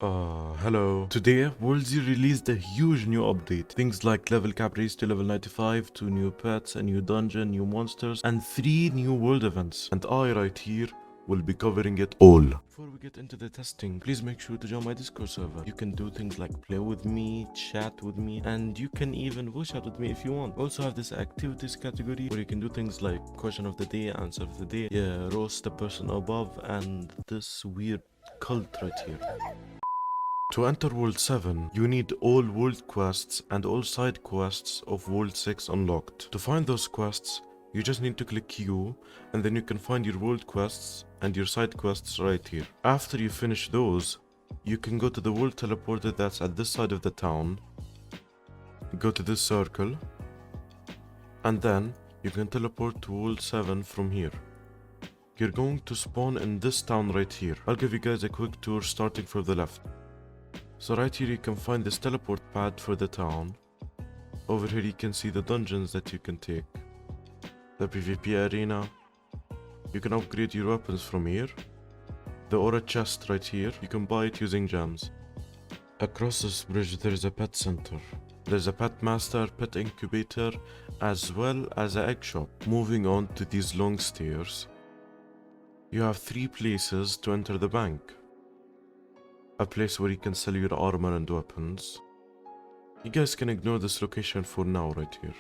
Hello. Today, World Z released a huge new update. Things like level cap raised to level 95, 2 new pets, a new dungeon, new monsters, and 3 new world events. And I, right here, will be covering it all. Before we get into the testing, please make sure to join my Discord server. You can do things like play with me, chat with me, and you can even voice chat with me if you want. Also have this activities category where you can do things like question of the day, answer of the day, yeah, roast the person above, and this weird cult right here. To enter World 7, you need all world quests and all side quests of World 6 unlocked. To find those quests, you just need to click Q, and then you can find your world quests and your side quests right here. After you finish those, you can go to the world teleporter that's at this side of the town, go to this circle, and then you can teleport to World 7 from here. You're going to spawn in this town right here. I'll give you guys a quick tour starting from the left. So right here you can find this teleport pad for the town. Over here you can see the dungeons that you can take. The PvP arena. You can upgrade your weapons from here. The aura chest right here, you can buy it using gems. Across this bridge there is a pet center. There's a pet master, pet incubator, as well as an egg shop. Moving on to these long stairs, you have 3 places to enter the bank. A place where you can sell your armor and weapons. You guys can ignore this location for now right here.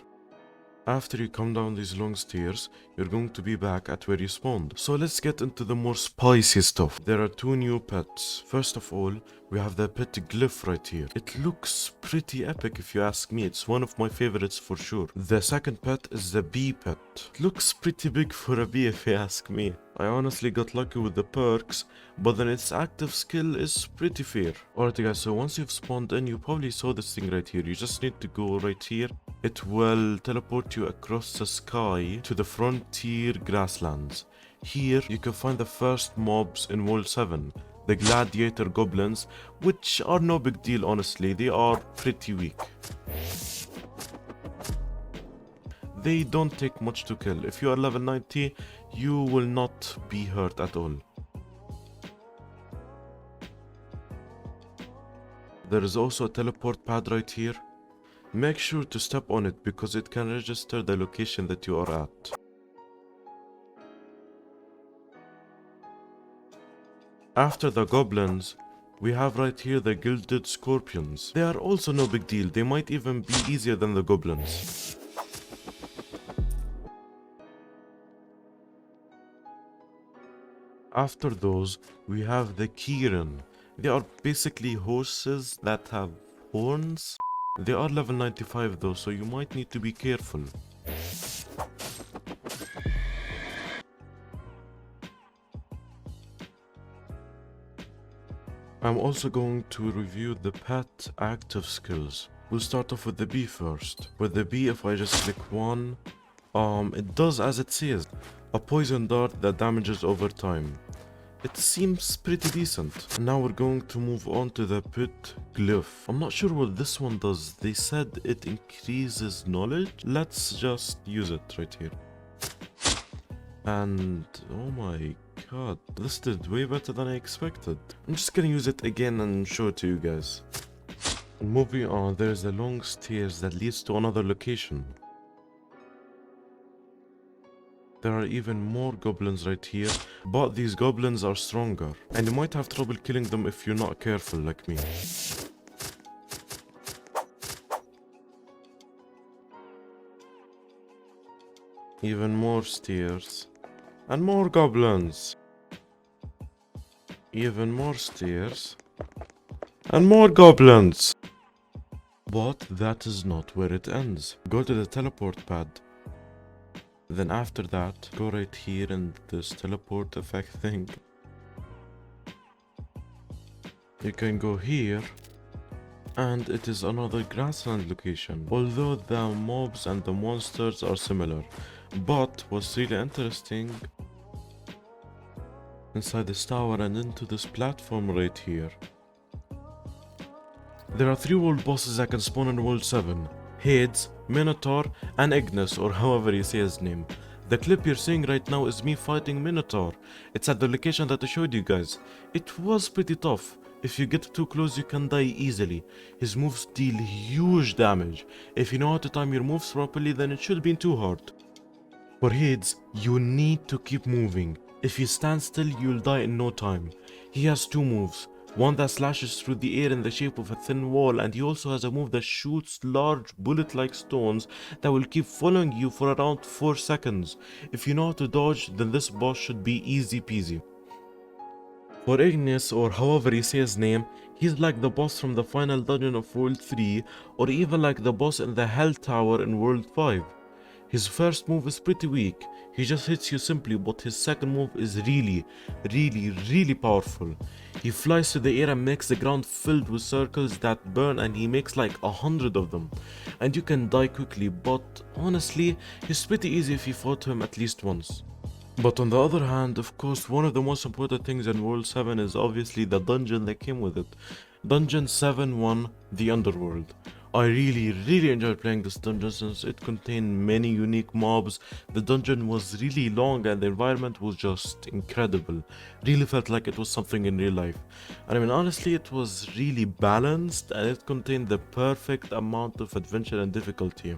After you come down these long stairs, you're going to be back at where you spawned. So let's get into the more spicy stuff. There are 2 new pets. First of all, we have the pet glyph right here. It looks pretty epic if you ask me. It's one of my favorites for sure. The second pet is the bee pet. It looks pretty big for a bee if you ask me. I honestly got lucky with the perks, but then its active skill is pretty fair. Alright guys, so once you've spawned in, you probably saw this thing right here. You just need to go right here. It will teleport you across the sky to the frontier grasslands. Here, you can find the first mobs in World 7. The gladiator goblins, which are no big deal honestly. They are pretty weak. They don't take much to kill. If you are level 90, you will not be hurt at all. There is also a teleport pad right here. Make sure to step on it because it can register the location that you are at. After the goblins, we have right here the gilded scorpions. They are also no big deal. They might even be easier than the goblins. After those, we have the Kirin. They are basically horses that have horns. They are level 95 though, so you might need to be careful. I'm also going to review the pet active skills. We'll start off with the bee first. With the bee, if I just click 1, it does as it says. A poison dart that damages over time. It seems pretty decent. Now we're going to move on to the pet glyph. I'm not sure what this one does. They said it increases knowledge. Let's just use it right here. And oh my god, this did way better than I expected. I'm just gonna use it again and show it to you guys. Moving on, there's a long stairs that leads to another location. There are even more goblins right here, but these goblins are stronger, and you might have trouble killing them if you're not careful like me. Even more stairs, and more goblins. Even more stairs, and more goblins. But that is not where it ends. Go to the teleport pad. Then after that, go right here in this teleport effect thing. You can go here, and it is another grassland location. Although the mobs and the monsters are similar, but what's really interesting, inside this tower and into this platform right here, there are 3 world bosses that can spawn in World 7. Hades, Minotaur, and Igneous, or however you say his name. The clip you're seeing right now is me fighting Minotaur. It's at the location that I showed you guys. It was pretty tough. If you get too close, you can die easily. His moves deal huge damage. If you know how to time your moves properly, then it shouldn't be too hard. For heads, you need to keep moving. If you stand still, you'll die in no time. He has two moves. One that slashes through the air in the shape of a thin wall, and he also has a move that shoots large bullet-like stones that will keep following you for around 4 seconds. If you know how to dodge, then this boss should be easy peasy. For Igneous, or however you say his name, he's like the boss from the final dungeon of World 3, or even like the boss in the Hell Tower in World 5. His first move is pretty weak, he just hits you simply, but his second move is really powerful. He flies through the air and makes the ground filled with circles that burn, and he makes like 100 of them. And you can die quickly, but honestly, he's pretty easy if you fought him at least once. But on the other hand, of course, one of the most important things in World 7 is obviously the dungeon that came with it. Dungeon 7-1, the Underworld. I really enjoyed playing this dungeon since it contained many unique mobs. The dungeon was really long and the environment was just incredible. Really felt like it was something in real life. And I mean, honestly, it was really balanced and it contained the perfect amount of adventure and difficulty.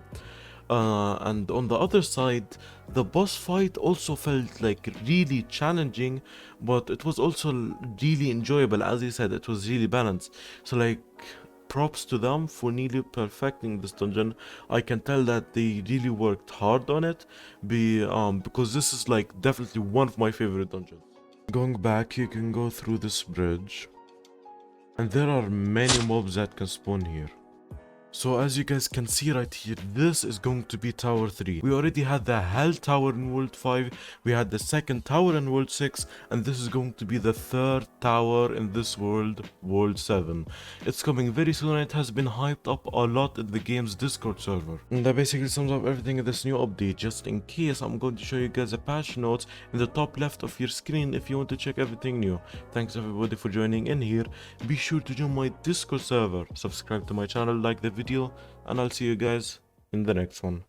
And on the other side, the boss fight also felt like really challenging, but it was also really enjoyable. As I said, it was really balanced. So like, props to them for nearly perfecting this dungeon. I can tell that they really worked hard on it, because this is like definitely one of my favorite dungeons. Going back, you can go through this bridge, and there are many mobs that can spawn here. So as you guys can see right here, this is going to be Tower 3. We already had the Hell Tower in World 5, we had the second tower in World 6, and this is going to be the third tower in this world, World 7. It's coming very soon and it has been hyped up a lot in the game's Discord server. And that basically sums up everything in this new update. Just in case, I'm going to show you guys a patch notes in the top left of your screen if you want to check everything new. Thanks everybody for joining in here. Be sure to join my Discord server, subscribe to my channel, like the video, and I'll see you guys in the next one.